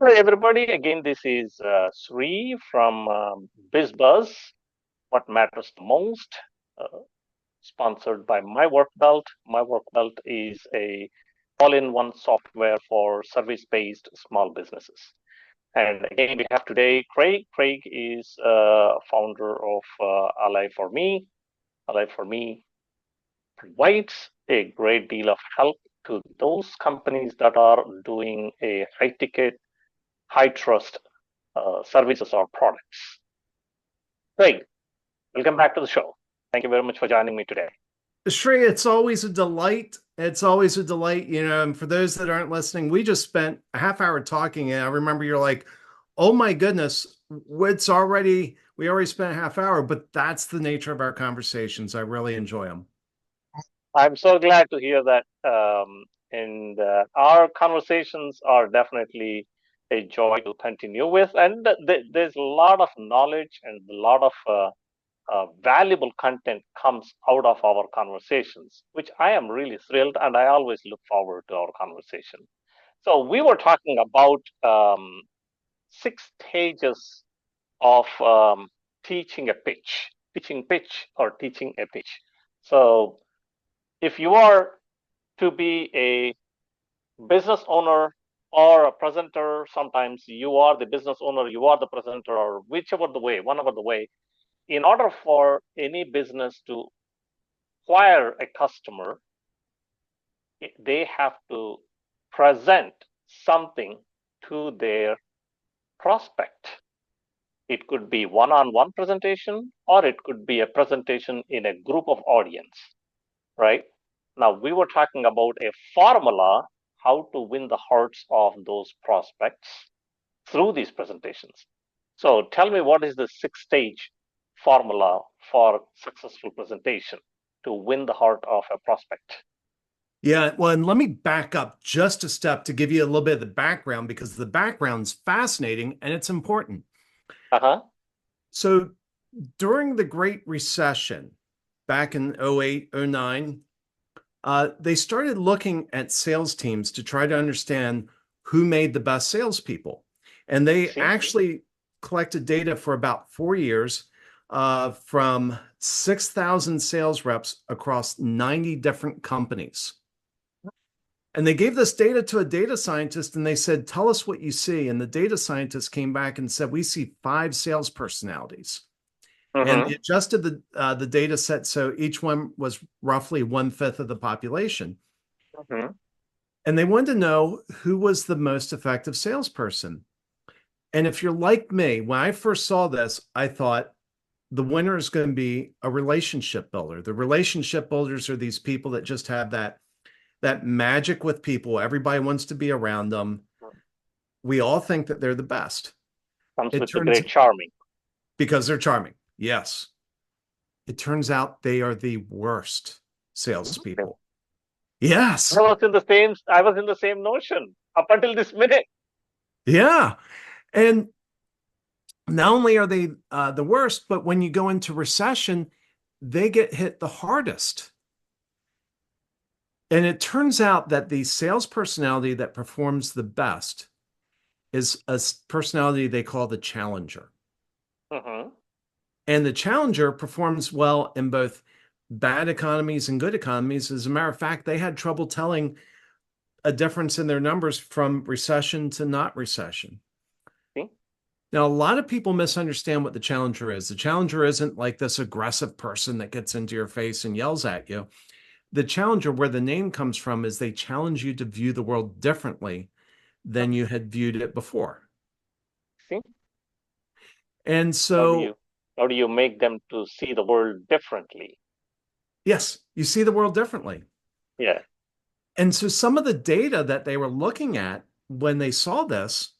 Hello, everybody. Again, this is Sree from Biz Buzz, What Matters the Most, uh, sponsored by My Work Belt. My Work Belt is a all-in-one software for service-based small businesses. And again, we have today Craig. Craig is founder of Ally for Me. Ally for Me provides a great deal of help to those companies that are doing a high-ticket, high-trust services or products. Craig, welcome back to the show. Thank you very much for joining me today. Shrey, it's always a delight. It's always a delight. And for those that aren't listening, we just spent a half hour talking, and I remember you're like, oh my goodness, we already spent a half hour, but that's the nature of our conversations. I really enjoy them. I'm so glad to hear that. And our conversations are definitely a joy to continue with. And there's a lot of knowledge and a lot of valuable content comes out of our conversations, which I am really thrilled and I always look forward to our conversation. So we were talking about 6 stages of teaching a pitch or teaching a pitch. So if you are to be a business owner or a presenter, sometimes you are the business owner, you are the presenter, or whichever the way, whatever the way, in order for any business to acquire a customer, they have to present something to their prospect. It could be one-on-one presentation, or it could be a presentation in a group of audience, right? Now, we were talking about a formula, how to win the hearts of those prospects through these presentations. So tell me, what is the 6 stage formula for successful presentation to win the heart of a prospect? Yeah, well, and let me back up just a step to give you a little bit of the background because the background's fascinating and it's important. Uh-huh. So during the Great Recession back in 08, 09, they started looking at sales teams to try to understand who made the best salespeople. And I they see. actually collected data for about 4 years from 6,000 sales reps across 90 different companies. And they gave this data to a data scientist and they said, tell us what you see. And the data scientist came back and said, we see 5 sales personalities. And they Mm-hmm. adjusted the data set so each one was roughly 1/5 of the population. Mm-hmm. And they wanted to know who was the most effective salesperson. And if you're like me, when I first saw this, I thought the winner is going to be a relationship builder. The relationship builders are these people that just have that magic with people. Everybody wants to be around them. We all think that they're the best. Comes It with the turns great charming. because they're charming. Yes. It turns out they are the worst Okay. salespeople. Yes. I was in the same notion up until this minute. Yeah. And not only are they the worst, but when you go into recession, they get hit the hardest. And it turns out that the sales personality that performs the best is a personality they call the challenger. Mm-hmm. And the challenger performs well in both bad economies and good economies. As a matter of fact, they had trouble telling a difference in their numbers from recession to not recession. See? Now, a lot of people misunderstand what the challenger is. The challenger isn't like this aggressive person that gets into your face and yells at you. The challenger, where the name comes from, is they challenge you to view the world differently than you had viewed it before. See? And How do so, you how do you make them to see the world differently? yes, you see the world differently. Yeah. And so, some of the data that they were looking at when they saw this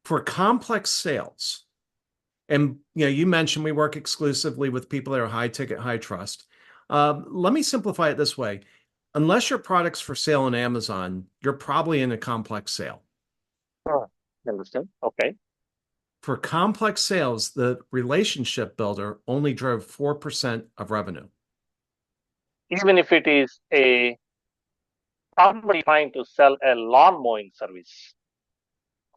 for complex sales, and you mentioned we work exclusively with people that are high ticket, high trust. Let me simplify it this way. Unless your product's for sale on Amazon, you're probably in a complex sale. Oh, understand. Okay. For complex sales, the relationship builder only drove 4% of revenue. Even if it is a somebody trying to sell a lawn mowing service.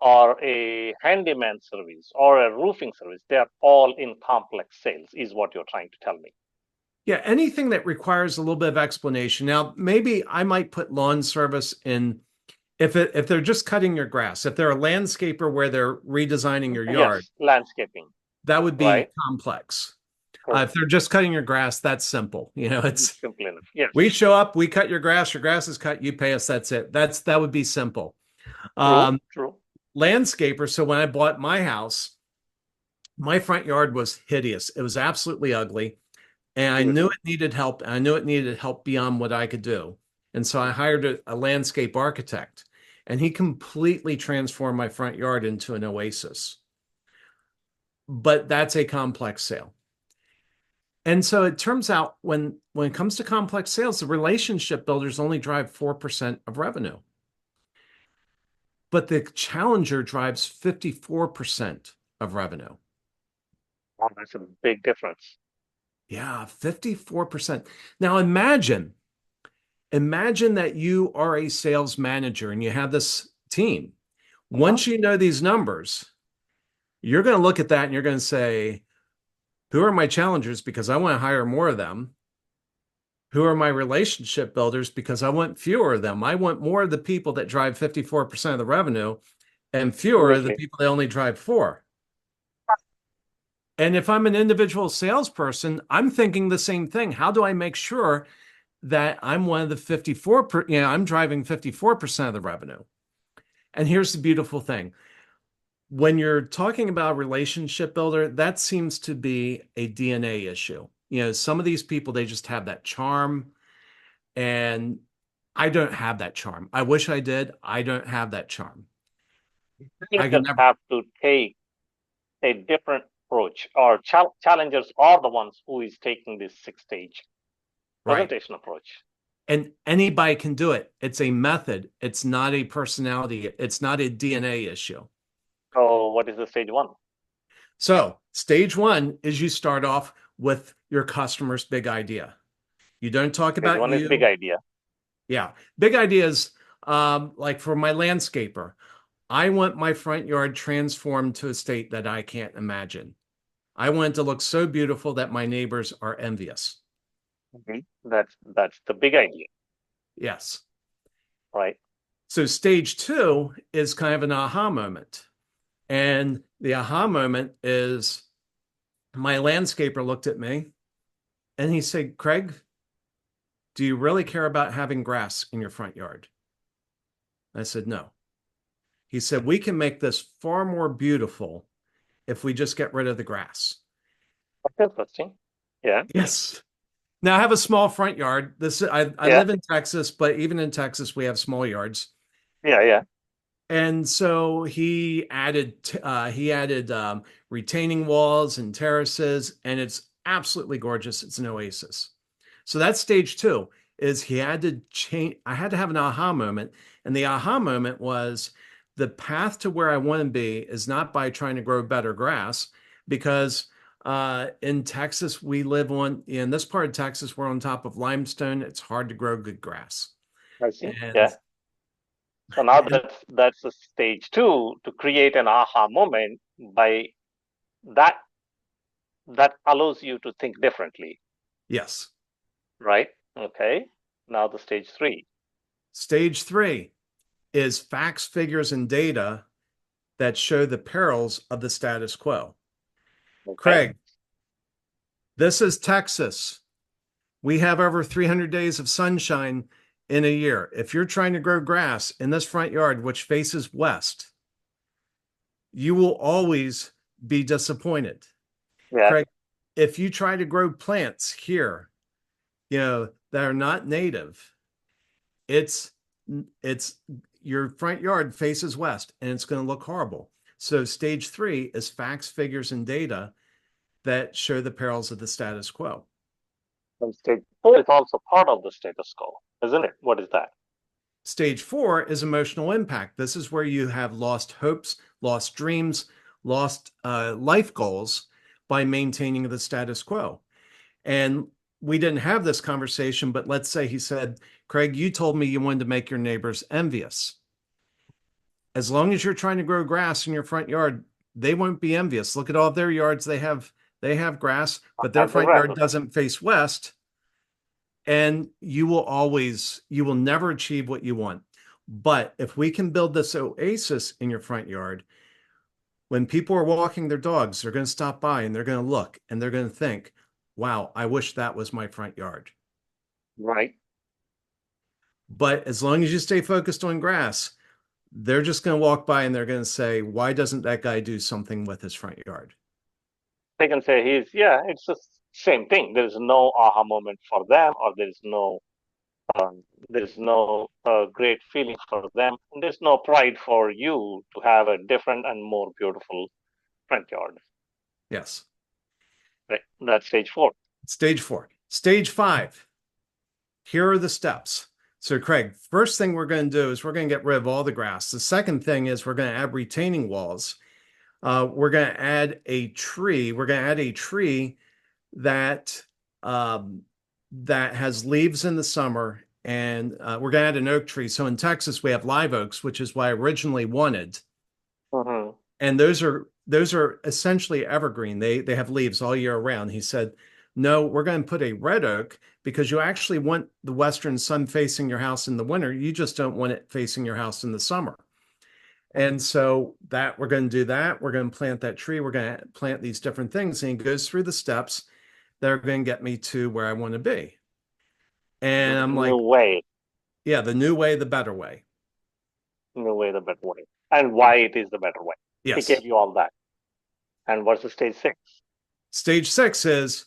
or a handyman service or a roofing service, they are all in complex sales, is what you're trying to tell me. Yeah, anything that requires a little bit of explanation. Now, maybe I might put lawn service in if they're just cutting your grass. If they're a landscaper where they're redesigning your yard, Yes, landscaping, that would be right? complex. If Correct. they're just cutting your grass, that's simple. It's Simple enough. Yes. we show up, we cut your grass is cut, you pay us, that's it. That would be simple. True, Um, true. Landscaper. So when I bought my house, my front yard was hideous. It was absolutely ugly. And I knew Beautiful. it needed help. I knew it needed help beyond what I could do. And so I hired a landscape architect, and he completely transformed my front yard into an oasis. But that's a complex sale. And so it turns out when it comes to complex sales, the relationship builders only drive 4% of revenue. But the challenger drives 54% of revenue. Wow, that's a big difference. Yeah, 54%. Now imagine that you are a sales manager and you have this team. Uh-huh. Once you know these numbers, you're going to look at that and you're going to say, who are my challengers? Because I want to hire more of them. Who are my relationship builders? Because I want fewer of them. I want more of the people that drive 54% of the revenue and fewer of the Absolutely. people that only drive 4. And if I'm an individual salesperson, I'm thinking the same thing. How do I make sure that I'm one of the 54, I'm driving 54% of the revenue? And here's the beautiful thing. When you're talking about a relationship builder, that seems to be a DNA issue. Some of these people, they just have that charm, and I don't have that charm. I wish I did. I don't have that charm. I can Challengers never, have to take a different approach, or challengers are the ones who is taking this 6 stage right. presentation approach. And anybody can do it. It's a method. It's not a personality. It's not a DNA issue. So, what is the stage one? So, stage one is you start off with your customer's big idea. You don't talk Stage about one is big you. idea. Yeah. Big ideas, like for my landscaper, I want my front yard transformed to a state that I can't imagine. I want it to look so beautiful that my neighbors are envious. That's the big idea, Yes. right? So stage two is kind of an aha moment. And the aha moment is my landscaper looked at me and he said, Craig, do you really care about having grass in your front yard? I said, no. He said, we can make this far more beautiful if we just get rid of the grass. That's interesting. Yeah, Yes. Now I have a small front yard. I yeah, live in Texas, but even in Texas, we have small yards. yeah, yeah. And so he added retaining walls and terraces, and it's absolutely gorgeous. It's an oasis. So that's stage two. Is he had to change? I had to have an aha moment, and the aha moment was the path to where I want to be is not by trying to grow better grass, because in Texas in this part of Texas we're on top of limestone. It's hard to grow good grass, I see. and Yeah. So now and that's the stage two, to create an aha moment by that that allows you to think differently, yes. right? Okay. Now the stage three. Stage three is facts, figures, and data that show the perils of the status quo. Okay. Craig, this is Texas. We have over 300 days of sunshine in a year. If you're trying to grow grass in this front yard, which faces west, you will always be disappointed. Yeah. Craig, if you try to grow plants here, that are not native, it's it's your front yard faces west and it's going to look horrible. So stage three is facts, figures, and data that show the perils of the status quo. And stage four is also part of the status quo, isn't it? What is that? Stage four is emotional impact. This is where you have lost hopes, lost dreams, lost life goals by maintaining the status quo. And we didn't have this conversation, but let's say he said, Craig, you told me you wanted to make your neighbors envious. as long as you're trying to grow grass in your front yard, they won't be envious. Look at all their yards. They have grass, but their Have the front yard gravel. doesn't face west. And you will never achieve what you want. But if we can build this oasis in your front yard, when people are walking their dogs, they're going to stop by and they're going to look and they're going to think, wow, I wish that was my front yard. Right. But as long as you stay focused on grass, they're just going to walk by and they're going to say, why doesn't that guy do something with his front yard? They can say it's the same thing. There is no aha moment for them, or um, there is no great feeling for them. And there's no pride for you to have a different and more beautiful front yard. Yes. Right. That's stage 4. Stage 4. Stage 5. Here are the steps. So, Craig, first thing we're going to do is we're going to get rid of all the grass. The second thing is we're going to add retaining walls. We're going to add a tree. We're going to add a tree that that has leaves in the summer, and we're going to add an oak tree. So in Texas, we have live oaks, which is what I originally wanted. Mm-hmm. And those are essentially evergreen. They have leaves all year round. He said, no, we're going to put a red oak because you actually want the western sun facing your house in the winter. You just don't want it facing your house in the summer. And so that we're going to do that. We're going to plant that tree. We're going to plant these different things. And he goes through the steps that are going to get me to where I want to be. And I'm like, New way. yeah, the new way, the better way. New way, the better way. And why it is the better way. He Yes. gave you all that. And what's the stage 6? Stage 6 is,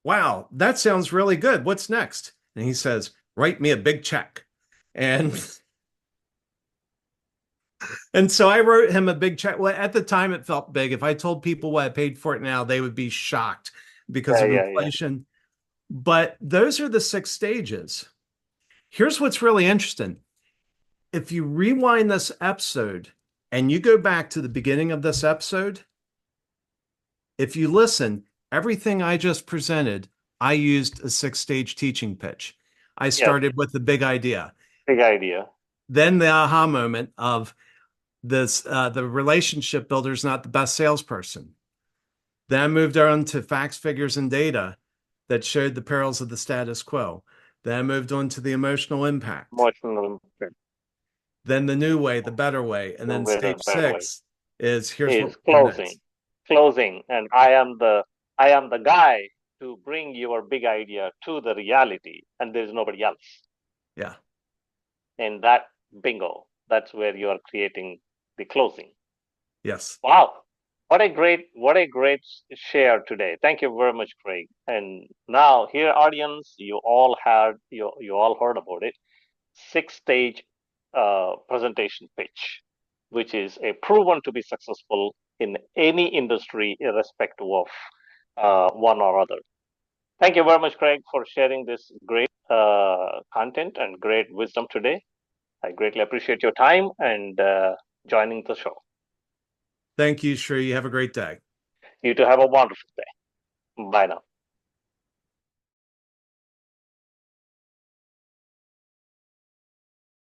wow, that sounds really good. What's next? And he says, write me a big check. And and so I wrote him a big check. Well, at the time it felt big. If I told people what I paid for it now, they would be shocked because of Yeah. inflation. But those are the 6 stages. Here's what's really interesting. If you rewind this episode and you go back to the beginning of this episode, if you listen, everything I just presented, I used a 6-stage teaching pitch. I started with the big idea. Big idea. Then the aha moment of this, the relationship builder is not the best salesperson. Then I moved on to facts, figures, and data that showed the perils of the status quo. Then I moved on to the emotional impact. Emotional impact. Then the new way, the better way. And then stage 6 is here's what closing. Closing. And I am the guy to bring your big idea to the reality, and there's nobody else. Yeah. And that bingo, that's where you are creating the closing. Yes. Wow. What a great share today. Thank you very much, Craig. And now here, audience, you all heard about it. 6-stage presentation pitch, which is a proven to be successful in any industry, irrespective of one or other. Thank you very much, Craig, for sharing this great content and great wisdom today. I greatly appreciate your time and joining the show. Thank you, Sree. Have a great day. You too have a wonderful day. Bye now.